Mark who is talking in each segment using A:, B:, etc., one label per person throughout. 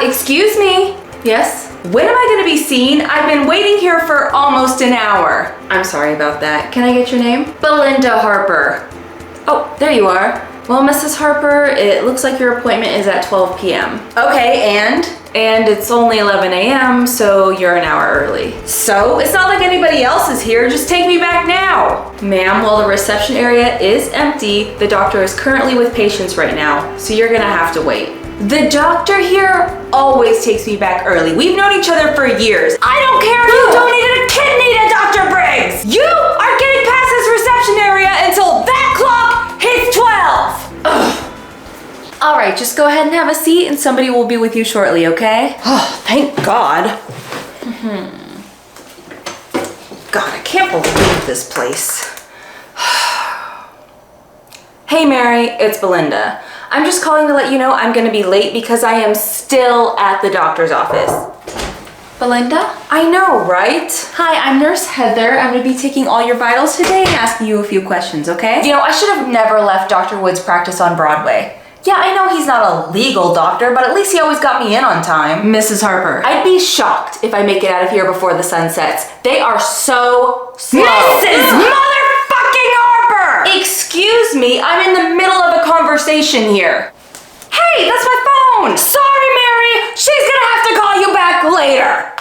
A: Excuse me? Yes? When am I gonna be seen? I've been waiting here for almost an hour. I'm sorry about that. Can I get your name? Belinda Harper. Oh, there you are. Well, Mrs. Harper, it looks like your appointment is at 12 p.m. Okay, and it's only 11 a.m., so you're an hour early. So, it's not like anybody else is here, just take me back now. Ma'am, while the reception area is empty, the doctor is currently with patients right now, so you're gonna have to wait. The doctor here always takes me back early. We've known each other for years. I don't care if you donated a kidney to Dr. Briggs! You are getting past this reception area until that clock hits 12! Ugh. All right, just go ahead and have a seat and somebody will be with you shortly, okay? Oh, thank God. God, I can't believe this place. Hey Mary, it's Belinda. I'm just calling to let you know I'm gonna be late because I am still at the doctor's office. Belinda? I know, right? Hi, I'm Nurse Heather. I'm gonna be taking all your vitals today and asking you a few questions, okay? You know, I should have never left Dr. Wood's practice on Broadway. Yeah, I know he's not a legal doctor, but at least he always got me in on time. Mrs. Harper. I'd be shocked if I make it out of here before the sun sets. They are so slow. Mrs. Motherfucking Harper! Excuse me, I'm in the middle of a conversation here. Hey, that's my phone! Sorry, Mary! She's gonna have to call you back later!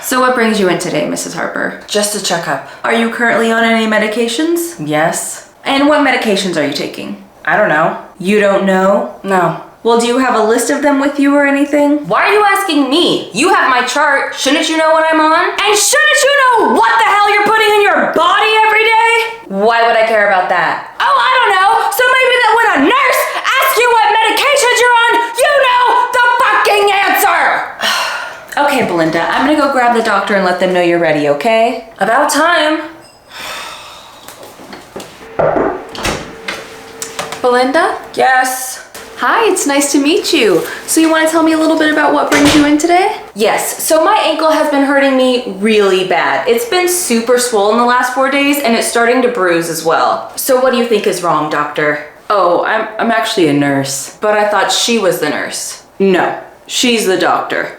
A: So what brings you in today, Mrs. Harper? Just a checkup. Are you currently on any medications? Yes. And what medications are you taking? I don't know. You don't know? No. Well, do you have a list of them with you or anything? Why are you asking me? You have my chart. Shouldn't you know what I'm on? And shouldn't you know what the hell you're putting in your body every day? Why would I care about that? Oh, I don't know. So maybe that when a nurse asks you what medications you're on, you know the fucking answer! Okay, Belinda, I'm gonna go grab the doctor and let them know you're ready, okay? About time. Belinda? Yes? Hi, it's nice to meet you. So you want to tell me a little bit about what brings you in today? Yes, so my ankle has been hurting me really bad. It's been super swollen the last 4 days and it's starting to bruise as well. So what do you think is wrong, doctor? Oh, I'm actually a nurse. But I thought she was the nurse. No, she's the doctor.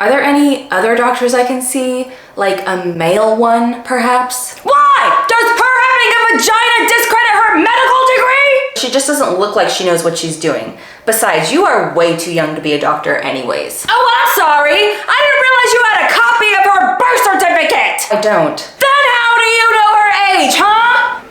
A: Are there any other doctors I can see? Like a male one, perhaps? Why? Does her having a vagina discredit her medical degree? She just doesn't look like she knows what she's doing. Besides, you are way too young to be a doctor anyways. Oh, I'm sorry. I didn't realize you had a copy of her birth certificate. I don't. Then how do you know her age, huh?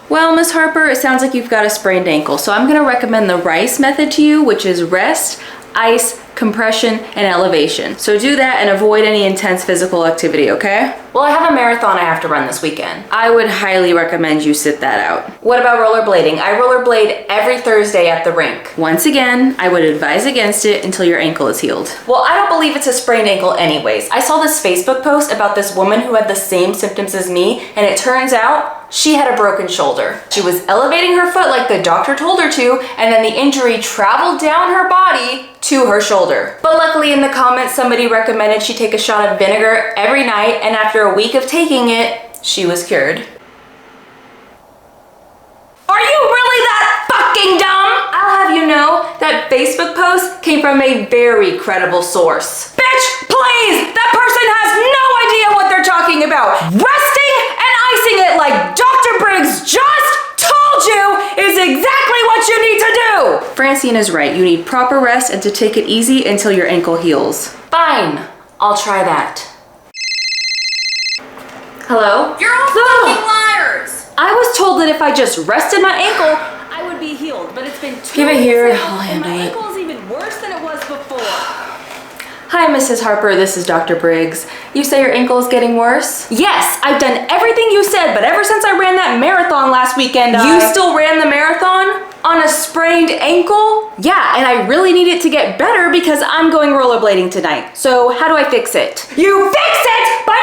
A: Well, Miss Harper, it sounds like you've got a sprained ankle, so I'm gonna recommend the RICE method to you, which is rest, ice, compression, and elevation. So do that and avoid any intense physical activity, okay? Well, I have a marathon I have to run this weekend. I would highly recommend you sit that out. What about rollerblading? I rollerblade every Thursday at the rink. Once again, I would advise against it until your ankle is healed. Well, I don't believe it's a sprained ankle anyways. I saw this Facebook post about this woman who had the same symptoms as me, and it turns out she had a broken shoulder. She was elevating her foot like the doctor told her to, and then the injury traveled down her body to her shoulder. But luckily in the comments, somebody recommended she take a shot of vinegar every night, and after a week of taking it, she was cured. Are you really that fucking dumb? I'll have you know that Facebook post came from a very credible source. Bitch, please! That person has no idea what they're talking about. Resting and icing it like Dr. Briggs just told you is exactly what you need to do! Francine is right. You need proper rest and to take it easy until your ankle heals. Fine. I'll try that. Hello?
B: You're all fucking liars!
A: I was told that if I just rested my ankle, I would be healed, but it's been 2 weeks now, and my ankle is even worse than it was before. Hi, Mrs. Harper, this is Dr. Briggs. You say your ankle is getting worse? Yes, I've done everything you said, but ever since I ran that marathon last weekend, You still ran the marathon? On a sprained ankle? Yeah, and I really need it to get better because I'm going rollerblading tonight. So how do I fix it? You fix it by